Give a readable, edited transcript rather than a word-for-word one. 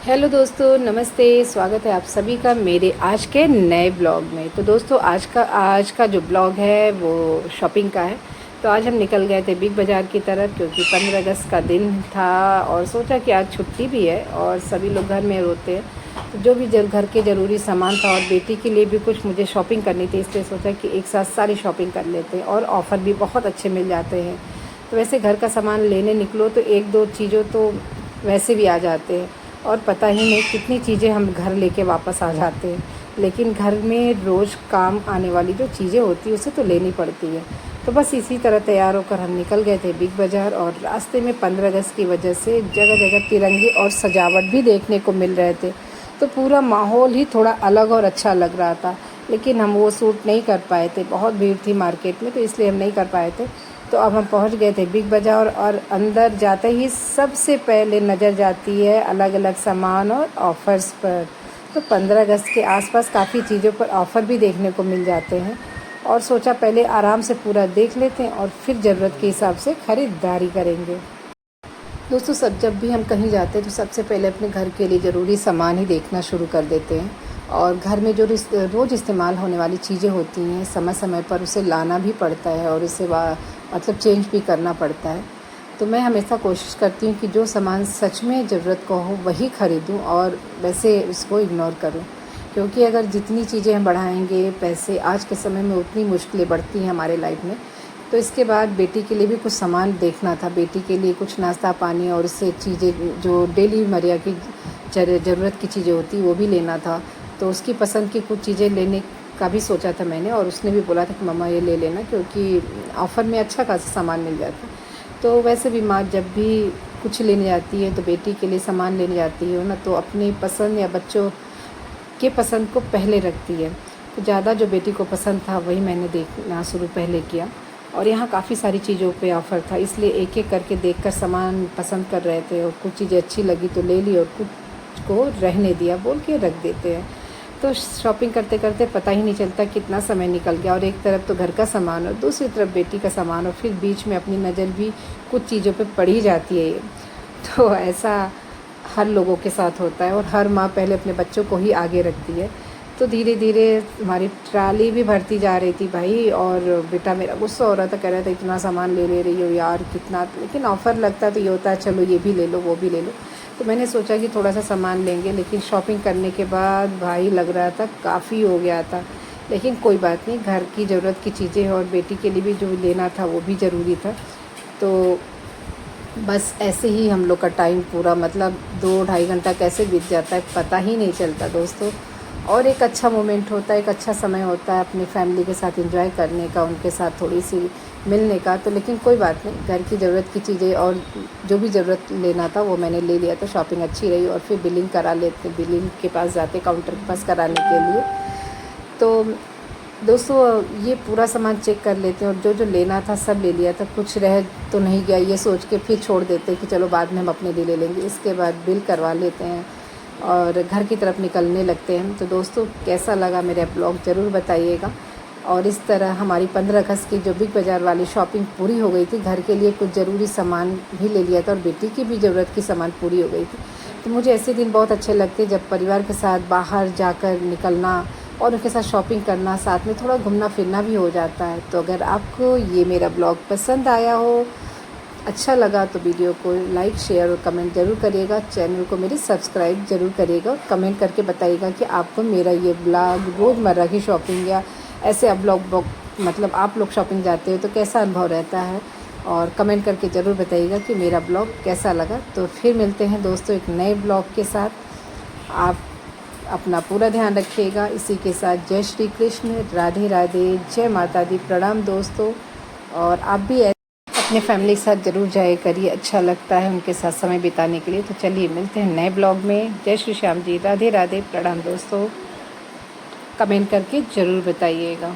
Hello दोस्तों, नमस्ते। स्वागत है आप सभी का मेरे आज के नए ब्लॉग में। तो दोस्तों आज का जो ब्लॉग है वो शॉपिंग का है। तो आज हम निकल गए थे बिग बाज़ार की तरफ, क्योंकि 15 अगस्त का दिन था और सोचा कि आज छुट्टी भी है और सभी लोग घर में होते हैं। तो जो भी घर के ज़रूरी सामान था और बेटी के लिए भी कुछ मुझे शॉपिंग करनी थी, इसलिए सोचा कि एक साथ सारी शॉपिंग कर लेते हैं और ऑफ़र भी बहुत अच्छे मिल जाते हैं। तो वैसे घर का सामान लेने निकलो तो एक दो चीज़ों तो वैसे भी आ जाते हैं और पता ही नहीं कितनी चीज़ें हम घर लेके वापस आ जाते हैं। लेकिन घर में रोज़ काम आने वाली जो चीज़ें होती हैं उसे तो लेनी पड़ती है। तो बस इसी तरह तैयार होकर हम निकल गए थे बिग बाज़ार, और रास्ते में 15 अगस्त की वजह से जगह जगह तिरंगे और सजावट भी देखने को मिल रहे थे। तो पूरा माहौल ही थोड़ा अलग और अच्छा लग रहा था। लेकिन हम वो शूट नहीं कर पाए थे, बहुत भीड़ थी मार्केट में, तो इसलिए हम नहीं कर पाए थे। तो अब हम पहुंच गए थे बिग बाज़ार, और अंदर जाते ही सबसे पहले नज़र जाती है अलग अलग सामान और ऑफ़र्स पर। तो 15 अगस्त के आसपास काफ़ी चीज़ों पर ऑफ़र भी देखने को मिल जाते हैं, और सोचा पहले आराम से पूरा देख लेते हैं और फिर ज़रूरत के हिसाब से ख़रीदारी करेंगे। दोस्तों, जब भी हम कहीं जाते हैं तो सबसे पहले अपने घर के लिए ज़रूरी सामान ही देखना शुरू कर देते हैं। और घर में जो रोज़ इस्तेमाल होने वाली चीज़ें होती हैं, समय समय पर उसे लाना भी पड़ता है और उसे मतलब चेंज भी करना पड़ता है। तो मैं हमेशा कोशिश करती हूँ कि जो सामान सच में ज़रूरत का हो वही ख़रीदूँ और वैसे उसको इग्नोर करूँ। क्योंकि अगर जितनी चीज़ें हम बढ़ाएंगे पैसे, आज के समय में उतनी मुश्किलें बढ़ती हैं हमारे लाइफ में। तो इसके बाद बेटी के लिए भी कुछ सामान देखना था, बेटी के लिए कुछ नाश्ता पानी और उससे चीज़ें जो डेली मर्या की ज़रूरत की चीज़ें होती वो भी लेना था। तो उसकी पसंद की कुछ चीज़ें लेने का भी सोचा था मैंने, और उसने भी बोला था कि मम्मा ये ले लेना, क्योंकि ऑफ़र में अच्छा खासा सामान मिल जाता है। तो वैसे भी माँ जब भी कुछ लेने जाती है तो बेटी के लिए सामान लेने जाती है ना, तो अपनी पसंद या बच्चों के पसंद को पहले रखती है। तो ज़्यादा जो बेटी को पसंद था वही मैंने देखना शुरू पहले किया, और यहाँ काफ़ी सारी चीज़ों पे ऑफ़र था, इसलिए एक एक करके देखकर सामान पसंद कर रहे थे, और कुछ चीज़ें अच्छी लगी तो ले ली और कुछ को रहने दिया, बोल के रख देते हैं। तो शॉपिंग करते करते पता ही नहीं चलता कितना समय निकल गया, और एक तरफ तो घर का सामान और दूसरी तरफ बेटी का सामान, और फिर बीच में अपनी नज़र भी कुछ चीज़ों पे पड़ ही जाती है। तो ऐसा हर लोगों के साथ होता है, और हर माँ पहले अपने बच्चों को ही आगे रखती है। तो धीरे धीरे हमारी ट्राली भी भरती जा रही थी भाई, और बेटा मेरा गुस्सा हो रहा था, कह रहा था इतना सामान ले रही हो यार कितना। लेकिन ऑफ़र लगता तो ये होता है चलो ये भी ले लो वो भी ले लो। तो मैंने सोचा कि थोड़ा सा सामान लेंगे, लेकिन शॉपिंग करने के बाद भाई लग रहा था काफ़ी हो गया था। लेकिन कोई बात नहीं, घर की ज़रूरत की चीज़ें और बेटी के लिए भी जो लेना था वो भी ज़रूरी था। तो बस ऐसे ही हम लोग का टाइम पूरा मतलब 2-2.5 घंटा कैसे बीत जाता है पता ही नहीं चलता दोस्तों। और एक अच्छा मोमेंट होता है, एक अच्छा समय होता है अपनी फैमिली के साथ एंजॉय करने का, उनके साथ थोड़ी सी मिलने का। तो लेकिन कोई बात नहीं, घर की ज़रूरत की चीज़ें और जो भी ज़रूरत लेना था वो मैंने ले लिया। तो शॉपिंग अच्छी रही, और फिर बिलिंग करा लेते, बिलिंग के पास जाते काउंटर के पास कराने के लिए। तो दोस्तों ये पूरा सामान चेक कर लेते हैं, और जो जो लेना था सब ले लिया था, कुछ रह तो नहीं गया ये सोच के फिर छोड़ देते हैं कि चलो बाद में हम अपने लिए ले लेंगे। इसके बाद बिल करवा लेते हैं और घर की तरफ निकलने लगते हैं। तो दोस्तों कैसा लगा मेरा ब्लॉग ज़रूर बताइएगा। और इस तरह हमारी 15 अगस्त की जो बिग बाज़ार वाली शॉपिंग पूरी हो गई थी, घर के लिए कुछ ज़रूरी सामान भी ले लिया था और बेटी की भी ज़रूरत की सामान पूरी हो गई थी। तो मुझे ऐसे दिन बहुत अच्छे लगते हैं जब परिवार के साथ बाहर जाकर निकलना और उनके साथ शॉपिंग करना, साथ में थोड़ा घूमना फिरना भी हो जाता है। तो अगर आपको ये मेरा ब्लॉग पसंद आया हो, अच्छा लगा, तो वीडियो को लाइक शेयर और कमेंट ज़रूर करिएगा। चैनल को मेरे सब्सक्राइब ज़रूर करिएगा, और कमेंट करके बताइएगा कि आपको मेरा ये ब्लॉग रोज़मर्रा की शॉपिंग या ऐसे अब ब्लॉग मतलब आप लोग शॉपिंग जाते हो तो कैसा अनुभव रहता है, और कमेंट करके ज़रूर बताइएगा कि मेरा ब्लॉग कैसा लगा। तो फिर मिलते हैं दोस्तों एक नए ब्लॉग के साथ। आप अपना पूरा ध्यान रखिएगा। इसी के साथ जय श्री कृष्ण, राधे राधे, जय माता दी, प्रणाम दोस्तों। और आप भी अपने फैमिली के साथ ज़रूर जाया करिए, अच्छा लगता है उनके साथ समय बिताने के लिए। तो चलिए मिलते हैं नए ब्लॉग में। जय श्री श्याम जी, राधे राधे, प्रणाम दोस्तों। कमेंट करके ज़रूर बताइएगा।